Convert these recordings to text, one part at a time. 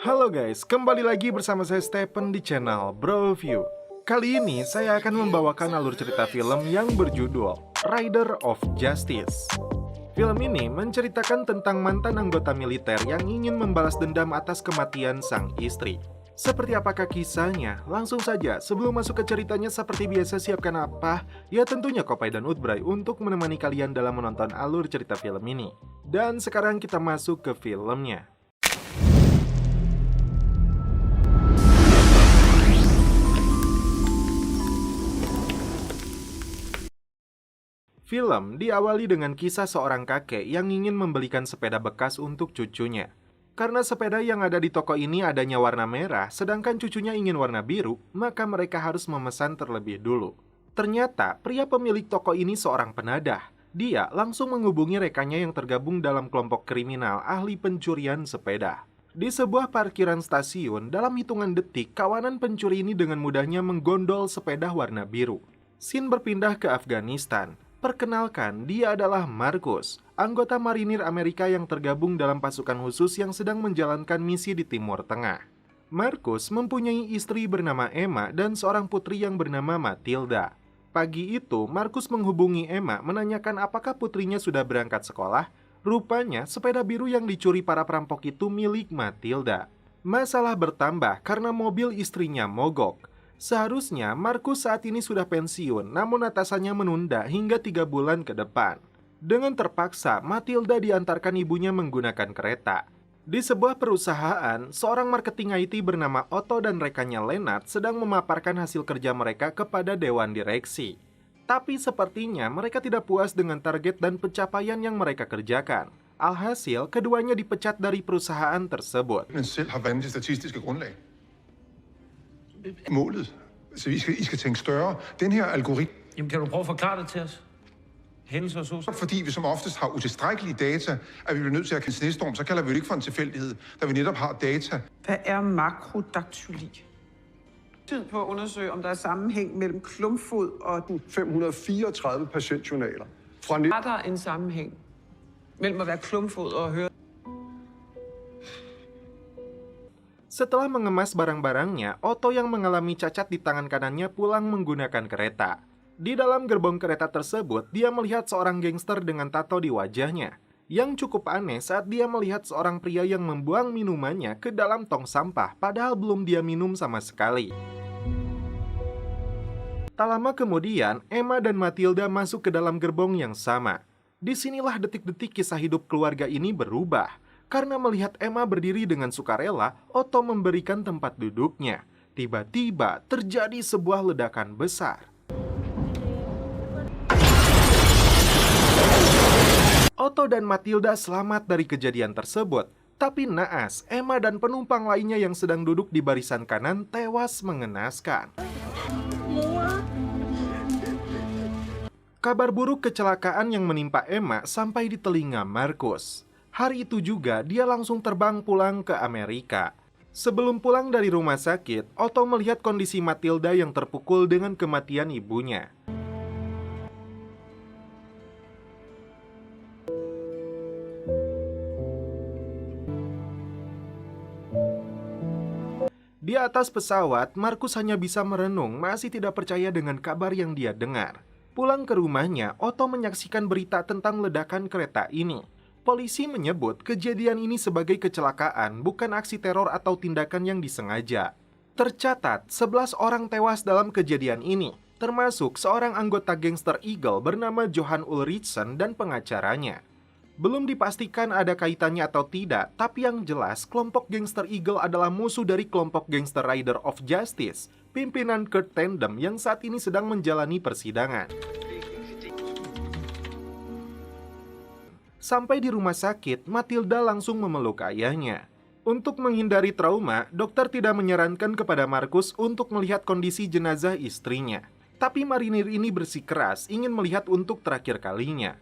Halo guys, kembali lagi bersama saya Stephen di channel Broview. Kali ini saya akan membawakan alur cerita film yang berjudul Rider of Justice. Film ini menceritakan tentang mantan anggota militer yang ingin membalas dendam atas kematian sang istri. Seperti apakah kisahnya? Langsung saja, sebelum masuk ke ceritanya seperti biasa siapkan apa? Ya tentunya Kopai dan Utbray untuk menemani kalian dalam menonton alur cerita film ini. Dan sekarang kita masuk ke filmnya. Film diawali dengan kisah seorang kakek yang ingin membelikan sepeda bekas untuk cucunya. Karena sepeda yang ada di toko ini adanya warna merah, sedangkan cucunya ingin warna biru, maka mereka harus memesan terlebih dulu. Ternyata, pria pemilik toko ini seorang penadah. Dia langsung menghubungi rekannya yang tergabung dalam kelompok kriminal ahli pencurian sepeda. Di sebuah parkiran stasiun, dalam hitungan detik, kawanan pencuri ini dengan mudahnya menggondol sepeda warna biru. Scene berpindah ke Afghanistan. Perkenalkan, dia adalah Marcus, anggota marinir Amerika yang tergabung dalam pasukan khusus yang sedang menjalankan misi di Timur Tengah. Marcus mempunyai istri bernama Emma dan seorang putri yang bernama Matilda. Pagi itu, Marcus menghubungi Emma menanyakan apakah putrinya sudah berangkat sekolah. Rupanya, sepeda biru yang dicuri para perampok itu milik Matilda. Masalah bertambah karena mobil istrinya mogok. Seharusnya Marcus saat ini sudah pensiun, namun atasannya menunda hingga 3 bulan ke depan. Dengan terpaksa, Matilda diantarkan ibunya menggunakan kereta. Di sebuah perusahaan, seorang marketing IT bernama Otto dan rekannya Lennart sedang memaparkan hasil kerja mereka kepada dewan direksi. Tapi sepertinya mereka tidak puas dengan target dan pencapaian yang mereka kerjakan. Alhasil, keduanya dipecat dari perusahaan tersebut. Men selv har vandet det statistiske grundlag. Målet. Så I skal tænke større. Den her algoritme. Jamen, kan du prøve at forklare det til os? Hændelser så. Fordi vi som oftest har utilstrækkelige data, at vi bliver nødt til at kalde snestorm, så kalder vi det ikke for en tilfældighed, da vi netop har data. Hvad er makrodaktyli? Tid på at undersøge, om der er sammenhæng mellem klumpfod og 534 patientjournaler. Fra Er der en sammenhæng mellem at være klumpfod og høre? Setelah mengemas barang-barangnya, Otto yang mengalami cacat di tangan kanannya pulang menggunakan kereta. Di dalam gerbong kereta tersebut, dia melihat seorang gangster dengan tato di wajahnya. Yang cukup aneh saat dia melihat seorang pria yang membuang minumannya ke dalam tong sampah, padahal belum dia minum sama sekali. Tak lama kemudian, Emma dan Matilda masuk ke dalam gerbong yang sama. Disinilah detik-detik kisah hidup keluarga ini berubah. Karena melihat Emma berdiri dengan sukarela, Otto memberikan tempat duduknya. Tiba-tiba terjadi sebuah ledakan besar. Otto dan Matilda selamat dari kejadian tersebut. Tapi naas, Emma dan penumpang lainnya yang sedang duduk di barisan kanan tewas mengenaskan. Kabar buruk kecelakaan yang menimpa Emma sampai di telinga Marcus. Hari itu juga dia langsung terbang pulang ke Amerika. Sebelum pulang dari rumah sakit, Otto melihat kondisi Matilda yang terpukul dengan kematian ibunya. Di atas pesawat, Marcus hanya bisa merenung, masih tidak percaya dengan kabar yang dia dengar. Pulang ke rumahnya, Otto menyaksikan berita tentang ledakan kereta ini. Polisi menyebut kejadian ini sebagai kecelakaan, bukan aksi teror atau tindakan yang disengaja. Tercatat, 11 orang tewas dalam kejadian ini, termasuk seorang anggota gangster Eagle bernama Johan Ulrichsen dan pengacaranya. Belum dipastikan ada kaitannya atau tidak, tapi yang jelas kelompok gangster Eagle adalah musuh dari kelompok gangster Rider of Justice, pimpinan Kurt Tandem yang saat ini sedang menjalani persidangan. Sampai di rumah sakit, Matilda langsung memeluk ayahnya. Untuk menghindari trauma, dokter tidak menyarankan kepada Marcus untuk melihat kondisi jenazah istrinya. Tapi marinir ini bersikeras ingin melihat untuk terakhir kalinya.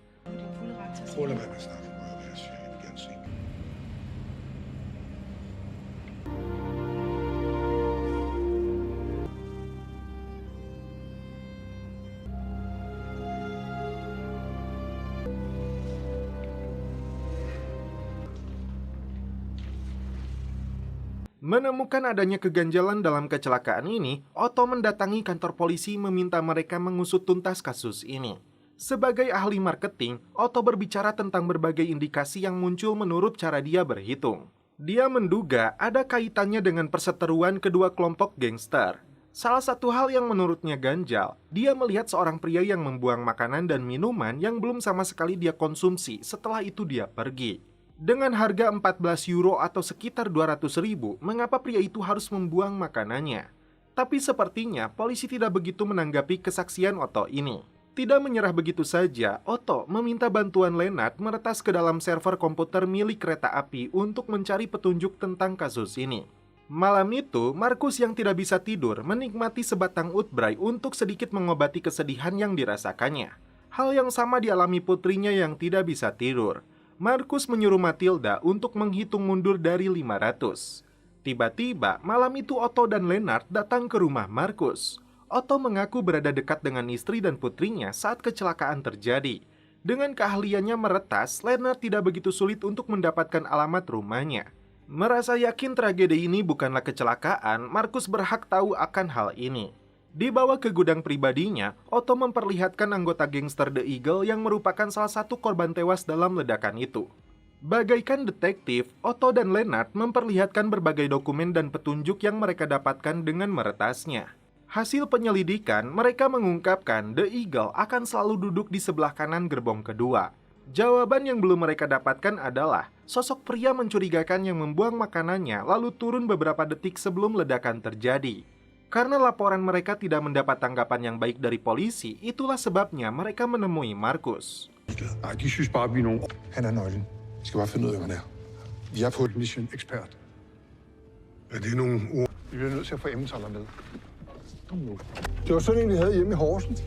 Menemukan adanya keganjalan dalam kecelakaan ini, Otto mendatangi kantor polisi meminta mereka mengusut tuntas kasus ini. Sebagai ahli marketing, Otto berbicara tentang berbagai indikasi yang muncul menurut cara dia berhitung. Dia menduga ada kaitannya dengan perseteruan kedua kelompok gangster. Salah satu hal yang menurutnya ganjal, dia melihat seorang pria yang membuang makanan dan minuman yang belum sama sekali dia konsumsi, setelah itu dia pergi. Dengan harga 14 euro atau sekitar 200 ribu, mengapa pria itu harus membuang makanannya? Tapi sepertinya polisi tidak begitu menanggapi kesaksian Otto ini. Tidak menyerah begitu saja, Otto meminta bantuan Lennart meretas ke dalam server komputer milik kereta api untuk mencari petunjuk tentang kasus ini. Malam itu, Markus yang tidak bisa tidur menikmati sebatang utbrai untuk sedikit mengobati kesedihan yang dirasakannya. Hal yang sama dialami putrinya yang tidak bisa tidur. Markus menyuruh Matilda untuk menghitung mundur dari 500. Tiba-tiba, malam itu Otto dan Lennart datang ke rumah Markus. Otto mengaku berada dekat dengan istri dan putrinya saat kecelakaan terjadi. Dengan keahliannya meretas, Lennart tidak begitu sulit untuk mendapatkan alamat rumahnya. Merasa yakin tragedi ini bukanlah kecelakaan, Markus berhak tahu akan hal ini. Dibawa ke gudang pribadinya, Otto memperlihatkan anggota gangster The Eagle yang merupakan salah satu korban tewas dalam ledakan itu. Bagaikan detektif, Otto dan Lennart memperlihatkan berbagai dokumen dan petunjuk yang mereka dapatkan dengan meretasnya. Hasil penyelidikan, mereka mengungkapkan The Eagle akan selalu duduk di sebelah kanan gerbong kedua. Jawaban yang belum mereka dapatkan adalah sosok pria mencurigakan yang membuang makanannya lalu turun beberapa detik sebelum ledakan terjadi. Karena laporan mereka tidak mendapat tanggapan yang baik dari polisi, itulah sebabnya mereka menemui Markus. Nej, de synes bare, vi er nogle Han er nøglen. Vi skal bare finde ud af, hvem han er. Vi er på et... mission-ekspert. Er det nogle ord? Vi bliver nødt til at få Emmentaler med. Kom nu. Det var sådan en, vi havde hjemme i Horsens.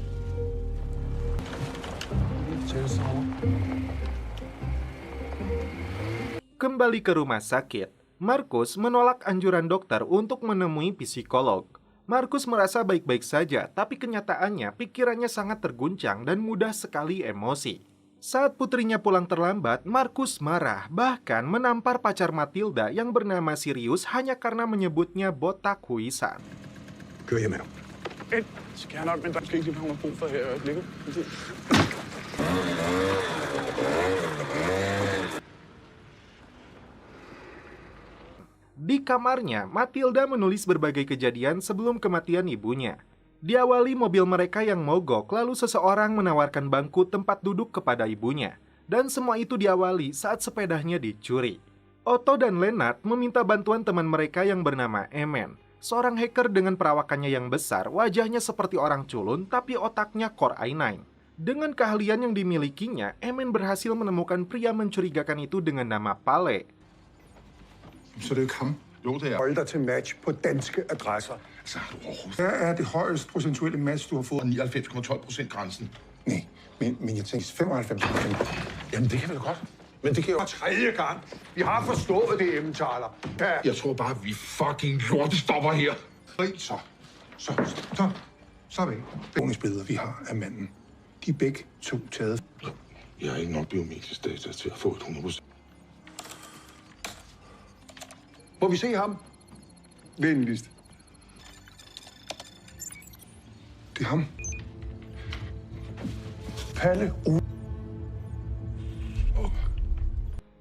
Kembali ke rumah sakit, Markus menolak anjuran dokter untuk menemui psikolog. Markus merasa baik-baik saja, tapi kenyataannya pikirannya sangat terguncang dan mudah sekali emosi. Saat putrinya pulang terlambat, Markus marah, bahkan menampar pacar Matilda yang bernama Sirius hanya karena menyebutnya botak huisan. Kør hjem her. Skal jeg nok, men der skal ikke lige have brug for her i øjeblikket. Di kamarnya, Matilda menulis berbagai kejadian sebelum kematian ibunya. Diawali mobil mereka yang mogok, lalu seseorang menawarkan bangku tempat duduk kepada ibunya. Dan semua itu diawali saat sepedanya dicuri. Otto dan Lennart meminta bantuan teman mereka yang bernama Emen. Seorang hacker dengan perawakannya yang besar, wajahnya seperti orang culun, tapi otaknya Core i9. Dengan keahlian yang dimilikinya, Emen berhasil menemukan pria mencurigakan itu dengan nama Pale. Så det er jo ikke ham. Jo, det er. Hold dig til match på danske adresser. Altså, har du overhovedet... Hvad er det højeste procentuelle match, du har fået? 99,12% grænsen. Nej, men jeg tænker 95%. Jamen, det kan vi da godt. Men det kan jo... For tredje gang. Vi har forstået det, Emmentaler. Ja. Jeg tror bare, vi fucking lortestopper her. Så er vi. Vågningsbilleder, vi har af manden. De er begge to taget. Jeg har ikke nok biometrisk data til at få et 100%. Må vi se ham? Venligst. Det er ham. Palle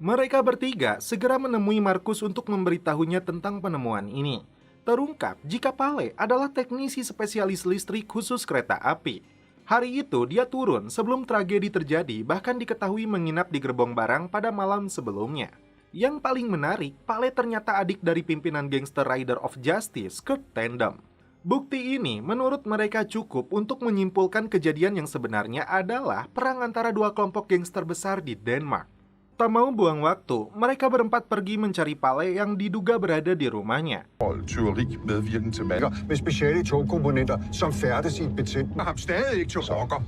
Mereka bertiga segera menemui Markus untuk memberitahunya tentang penemuan ini. Terungkap jika Pale adalah teknisi spesialis listrik khusus kereta api. Hari itu dia turun sebelum tragedi terjadi, bahkan diketahui menginap di gerbong barang pada malam sebelumnya. Yang paling menarik, Pale ternyata adik dari pimpinan gangster Rider of Justice, Kurt Tandem. Bukti ini menurut mereka cukup untuk menyimpulkan kejadian yang sebenarnya adalah perang antara dua kelompok gangster besar di Denmark. Tak mau buang waktu, mereka berempat pergi mencari Pale yang diduga berada di rumahnya. Tyveri, medvirken til mand. med speciale togkomponenter, som færdes i et betændt. Ham stadig ikke til rocker.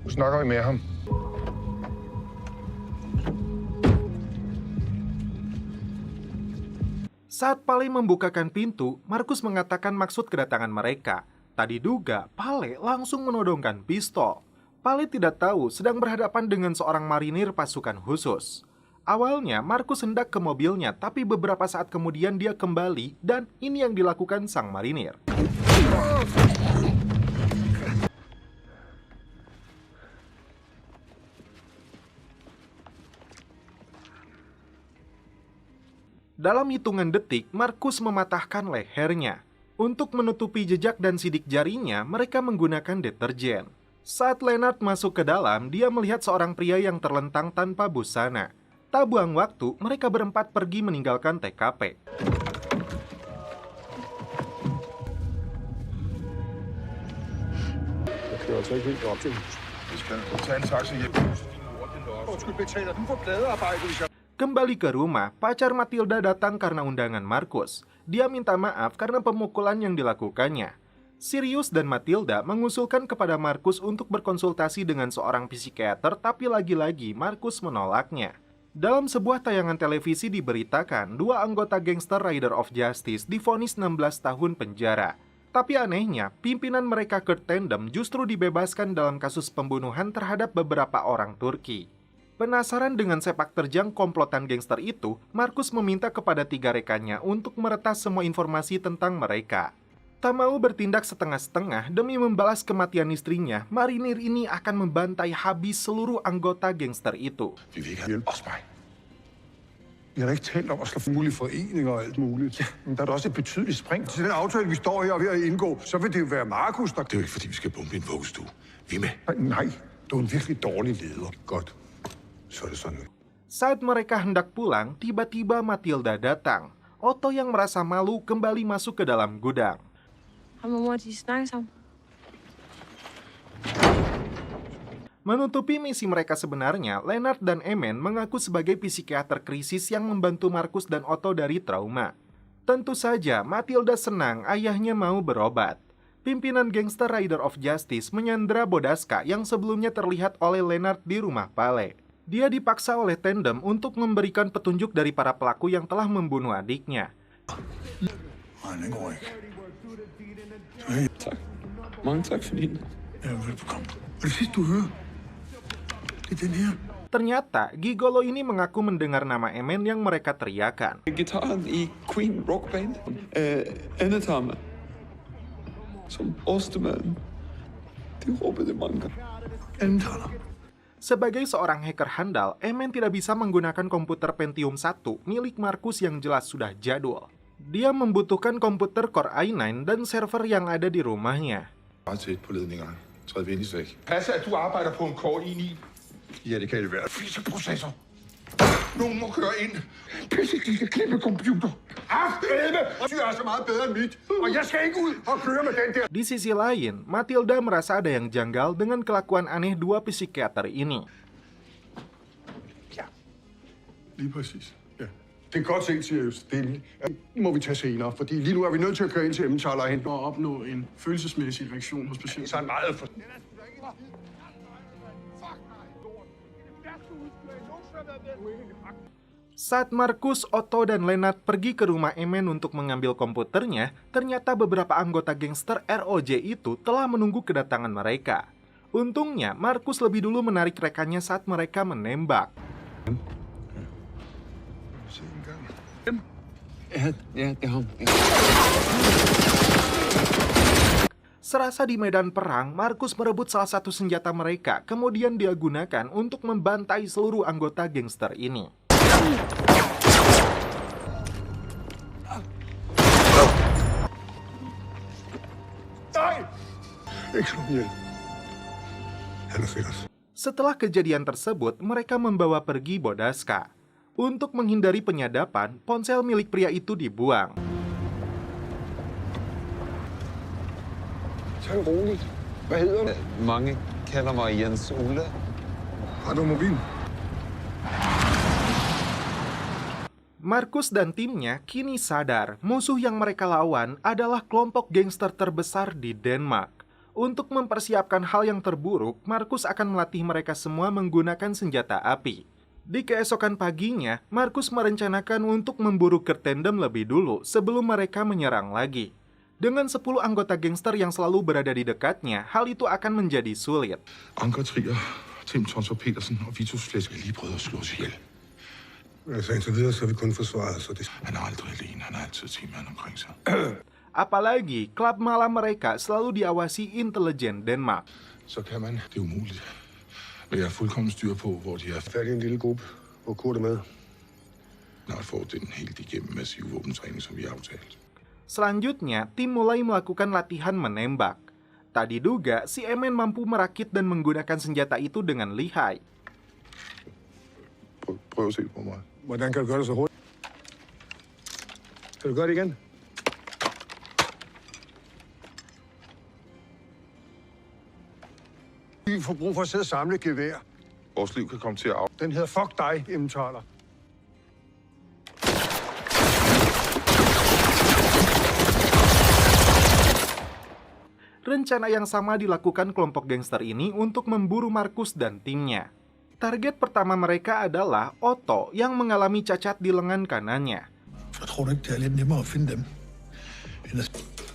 Nu snakker vi med ham. Saat Pale membukakan pintu, Markus mengatakan maksud kedatangan mereka. Tak diduga, Pale langsung menodongkan pistol. Pale tidak tahu sedang berhadapan dengan seorang marinir pasukan khusus. Awalnya, Markus hendak ke mobilnya, tapi beberapa saat kemudian dia kembali, dan ini yang dilakukan sang marinir. Dalam hitungan detik, Markus mematahkan lehernya. Untuk menutupi jejak dan sidik jarinya, mereka menggunakan deterjen. Saat Leonard masuk ke dalam, dia melihat seorang pria yang terlentang tanpa busana. Tak buang waktu, mereka berempat pergi meninggalkan TKP. Jeg kan altså ikke helt op til huset. Vi skal tage en taxa hjem. Undskyld, betaler du for pladearbejde, hvis jeg... Kembali ke rumah, pacar Matilda datang karena undangan Markus. Dia minta maaf karena pemukulan yang dilakukannya. Sirius dan Matilda mengusulkan kepada Markus untuk berkonsultasi dengan seorang psikiater, tapi lagi-lagi Markus menolaknya. Dalam sebuah tayangan televisi diberitakan, dua anggota gangster Rider of Justice divonis 16 tahun penjara. Tapi anehnya, pimpinan mereka Kurt Tandem justru dibebaskan dalam kasus pembunuhan terhadap beberapa orang Turki. Penasaran dengan sepak terjang komplotan gangster itu, Markus meminta kepada 3 rekannya untuk meretas semua informasi tentang mereka. Tak mau bertindak setengah-setengah demi membalas kematian istrinya, marinir ini akan membantai habis seluruh anggota gangster itu. Vi vil ikke have også mig. Vi har da ikke talt om at slå mulige foreninger og alt muligt. Ja, men der er da også et betydeligt spring. Til den aftale, vi står her og ved at indgå, så vil det jo være Markus, der... Det er jo ikke, fordi vi skal bombe en vuggestue. Vi er med. Nej, du er en virkelig dårlig leder. Godt. Så er det sådan. Saat mereka hendak pulang, tiba-tiba Matilda datang. Otto yang merasa malu kembali masuk ke dalam gudang. Ham og mor, de snakker sammen. Menutupi misi mereka sebenarnya, Leonard dan Emen mengaku sebagai psikiater krisis yang membantu Markus dan Otto dari trauma. Tentu saja, Matilda senang ayahnya mau berobat. Pimpinan gangster Rider of Justice menyandera Bodaska yang sebelumnya terlihat oleh Leonard di rumah Pale. Dia dipaksa oleh Tandem untuk memberikan petunjuk dari para pelaku yang telah membunuh adiknya. Tak. Mange tak for din. Ja, velbekomme. Og det sidste, du hører, det er den her. Ternyata, Gigolo ini mengaku mendengar nama Emen yang mereka teriakan. Gitaren i Queen Rock Band. Endetarme. Som Osterman. De råbede mange. Andetaler. Sebagai seorang hacker handal, Emen tidak bisa menggunakan komputer Pentium 1 milik Markus yang jelas sudah jadul. Dia membutuhkan komputer Core i9 dan server yang ada di rumahnya. Meget tæt på ledningerne. Træd venligst væk. Passer, at du arbejder på en Core i9. Ja, det kan det være. Fliseprocessor. Nogen må køre ind. Pisse, de skal klippe computer. Aftelme! Og de er så meget bedre end mit. Og jeg skal ikke ud og køre med den der. Di sisi lain, Matilda merasa ada yang janggal dengan kelakuan aneh dua psikiater ini. Ja, lige præcis. Ja. Det er godt set, Sirius. Det må vi tage senere, fordi lige nu er vi nødt til at køre ind til Emmentaler og hente og opnå en følelsesmæssig reaktion hos patienten. så meget for... Saat Markus, Otto, dan Leonard pergi ke rumah Emen untuk mengambil komputernya, ternyata beberapa anggota gangster ROJ itu telah menunggu kedatangan mereka. Untungnya, Markus lebih dulu menarik rekannya saat mereka menembak. Ja, det er ham. Serasa di medan perang, Markus merebut salah satu senjata mereka, kemudian dia gunakan untuk membantai seluruh anggota gangster ini. Setelah kejadian tersebut, mereka membawa pergi Bodaska. Untuk menghindari penyadapan, ponsel milik pria itu dibuang. Tag roligt. Hvad hedder du? Mange kalder mig Jens Ole. Har du mobil? Markus dan timnya kini sadar musuh yang mereka lawan adalah kelompok gangster terbesar di Denmark. Untuk mempersiapkan hal yang terburuk, Markus akan melatih mereka semua menggunakan senjata api. Di keesokan paginya, Markus merencanakan untuk memburu Kurt Tandem lebih dulu sebelum mereka menyerang lagi. Dengan 10 anggota gangster yang selalu berada di dekatnya, hal itu akan menjadi sulit. Anker Trier, Tim Tonsor Petersen og Vitus Flæsk lige prøvet at slå os ihjel. Altså indtil videre, så er vi kun forsvaret, så det... Han er aldrig alene, han har altid teamand omkring sig. Apalagi, klub malam mereka selalu diawasi intelijen Denmark. Så kan man, det er umuligt. Men jeg har fuldkommen styr på, hvor de er. Færdig en lille gruppe, hvor Kurt er med. Når får den helt igennem massiv våbentræning, som vi har aftalt. Selanjutnya, tim mulai melakukan latihan menembak. Tak diduga, si Emen mampu merakit dan menggunakan senjata itu dengan lihai. Prøv at se på mig. Hvordan kan du gøre det så hurtigt? Kan du gøre det igen? Vi får brug for at sidde og samle et gevær. Vores liv kan komme til at Den hedder Fuck dig, Emmentaler. Rencana yang sama dilakukan kelompok gangster ini untuk memburu Markus dan timnya. Target pertama mereka adalah Otto yang mengalami cacat di lengan kanannya. Jeg tror du ikke, det er lidt nemmere at finde dem?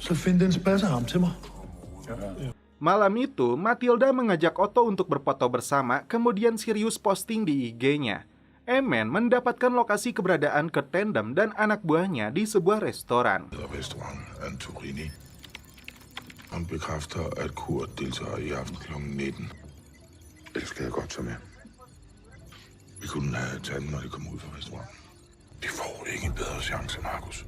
Så find den spasserarm til mig. Malam itu, Matilda mengajak Otto untuk berfoto bersama, kemudian Sirius posting di IG-nya. Emen mendapatkan lokasi keberadaan Kurt Tandem dan anak buahnya di sebuah restoran. Restaurant Antorini. Han bekræfter, at Kurt deltager i aften kl. 19. Det skal jeg godt tage med. Vi kunne have taget den, når de kommer ud fra restauranten. De får ikke en bedre chance, Markus.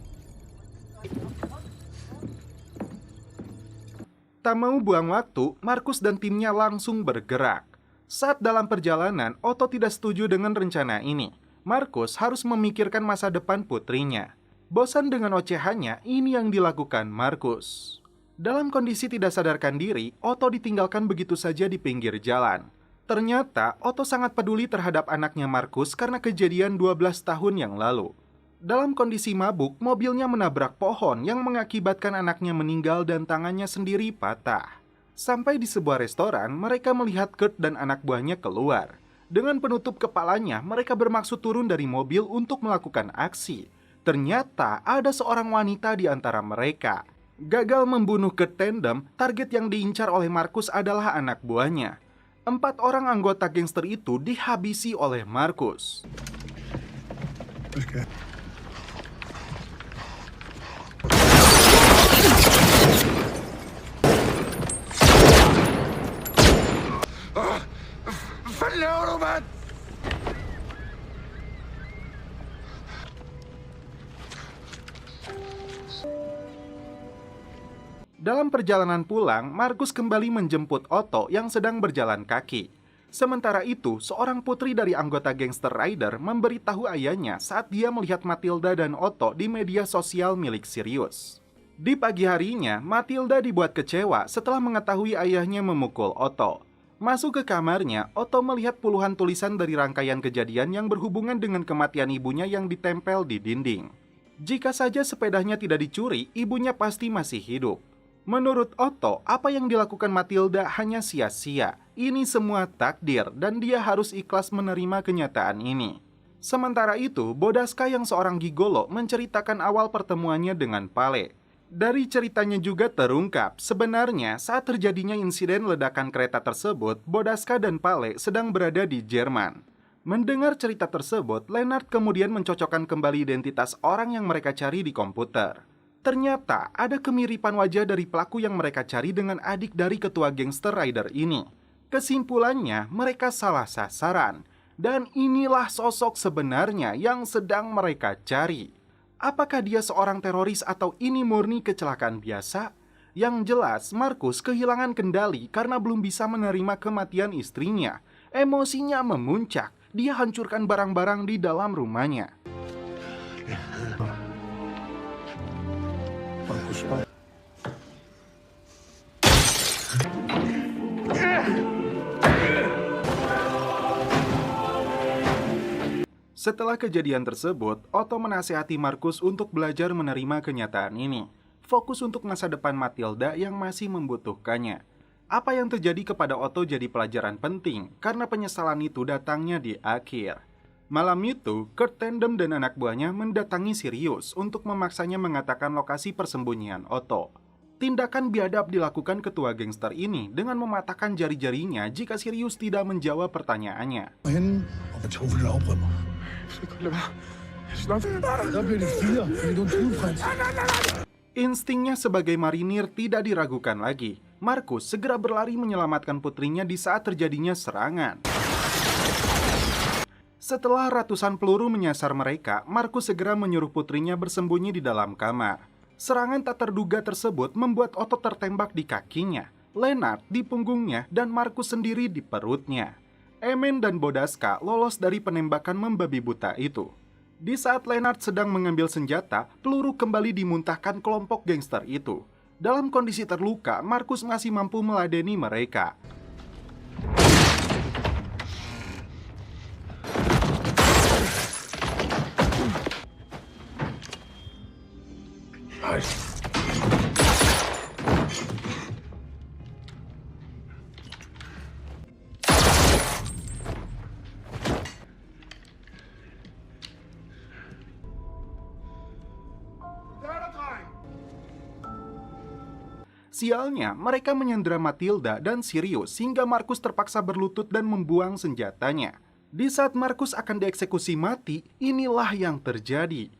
Tak mau buang waktu, Markus dan timnya langsung bergerak. Saat dalam perjalanan, Otto tidak setuju dengan rencana ini. Markus harus memikirkan masa depan putrinya. Bosan dengan ocehannya, ini yang dilakukan Markus. Dalam kondisi tidak sadarkan diri, Otto ditinggalkan begitu saja di pinggir jalan. Ternyata, Otto sangat peduli terhadap anaknya Markus karena kejadian 12 tahun yang lalu. Dalam kondisi mabuk, mobilnya menabrak pohon yang mengakibatkan anaknya meninggal dan tangannya sendiri patah. Sampai di sebuah restoran, mereka melihat Kurt dan anak buahnya keluar. Dengan penutup kepalanya, mereka bermaksud turun dari mobil untuk melakukan aksi. Ternyata ada seorang wanita di antara mereka. Gagal membunuh Kurt Tandem, target yang diincar oleh Markus adalah anak buahnya. 4 orang anggota gangster itu dihabisi oleh Markus. Hvad laver du, mand? Dalam perjalanan pulang, Markus kembali menjemput Otto yang sedang berjalan kaki. Sementara itu, seorang putri dari anggota gangster Rider memberitahu ayahnya saat dia melihat Matilda dan Otto di media sosial milik Sirius. Di pagi harinya, Matilda dibuat kecewa setelah mengetahui ayahnya memukul Otto. Masuk ke kamarnya, Otto melihat puluhan tulisan dari rangkaian kejadian yang berhubungan dengan kematian ibunya yang ditempel di dinding. Jika saja sepedanya tidak dicuri, ibunya pasti masih hidup. Menurut Otto, apa yang dilakukan Matilda hanya sia-sia. Ini semua takdir dan dia harus ikhlas menerima kenyataan ini. Sementara itu, Bodaska yang seorang gigolo menceritakan awal pertemuannya dengan Pale. Dari ceritanya juga terungkap, sebenarnya saat terjadinya insiden ledakan kereta tersebut, Bodaska dan Pale sedang berada di Jerman. Mendengar cerita tersebut, Lennart kemudian mencocokkan kembali identitas orang yang mereka cari di komputer. Ternyata ada kemiripan wajah dari pelaku yang mereka cari dengan adik dari ketua gangster Rider ini. Kesimpulannya, mereka salah sasaran. Dan inilah sosok sebenarnya yang sedang mereka cari. Apakah dia seorang teroris atau ini murni kecelakaan biasa? Yang jelas, Markus kehilangan kendali karena belum bisa menerima kematian istrinya. Emosinya memuncak. Dia hancurkan barang-barang di dalam rumahnya. Setelah kejadian tersebut, Otto menasihati Markus untuk belajar menerima kenyataan ini. Fokus untuk masa depan Matilda yang masih membutuhkannya. Apa yang terjadi kepada Otto jadi pelajaran penting, karena penyesalan itu datangnya di akhir. Malam itu, Kurt Tandem dan anak buahnya mendatangi Sirius untuk memaksanya mengatakan lokasi persembunyian Otto. Tindakan biadab dilakukan ketua gangster ini dengan mematahkan jari-jarinya jika Sirius tidak menjawab pertanyaannya. Der blev det 4, fordi du er en trudeprins. Instingnya sebagai marinir tidak diragukan lagi. Markus segera berlari menyelamatkan putrinya di saat terjadinya serangan. Setelah ratusan peluru menyasar mereka, Markus segera menyuruh putrinya bersembunyi di dalam kamar. Serangan tak terduga tersebut membuat Otto tertembak di kakinya, Lennart di punggungnya, dan Markus sendiri di perutnya. Emen dan Bodaska lolos dari penembakan membabi buta itu. Di saat Lennart sedang mengambil senjata, peluru kembali dimuntahkan kelompok gangster itu. Dalam kondisi terluka, Markus masih mampu meladeni mereka. Sialnya, mereka menyandera Matilda dan Sirius hingga Markus terpaksa berlutut dan membuang senjatanya. Di saat Markus akan dieksekusi mati, inilah yang terjadi.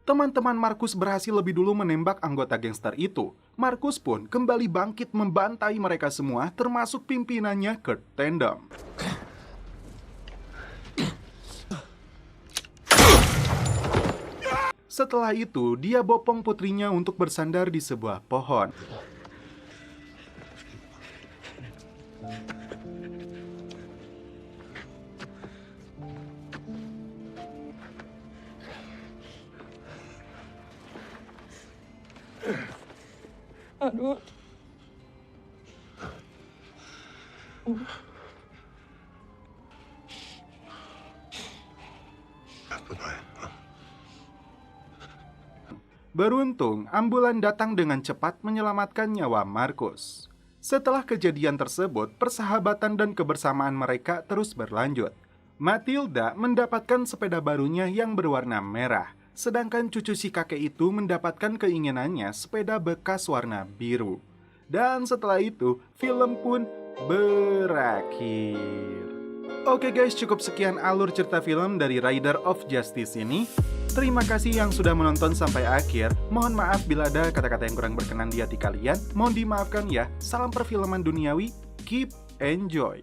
Teman-teman Markus berhasil lebih dulu menembak anggota gangster itu. Markus pun kembali bangkit membantai mereka semua, termasuk pimpinannya Kurt Tandem. Setelah itu, dia bopong putrinya untuk bersandar di sebuah pohon. Aduh. Beruntung, ambulan datang dengan cepat menyelamatkan nyawa Markus. Setelah kejadian tersebut, persahabatan dan kebersamaan mereka terus berlanjut. Matilda mendapatkan sepeda barunya yang berwarna merah, sedangkan cucu si kakek itu mendapatkan keinginannya sepeda bekas warna biru. Dan setelah itu, film pun berakhir. Oke guys, cukup sekian alur cerita film dari Rider of Justice ini. Terima kasih yang sudah menonton sampai akhir. Mohon maaf bila ada kata-kata yang kurang berkenan di hati kalian. Mohon dimaafkan ya. Salam perfilman duniawi. Keep enjoy.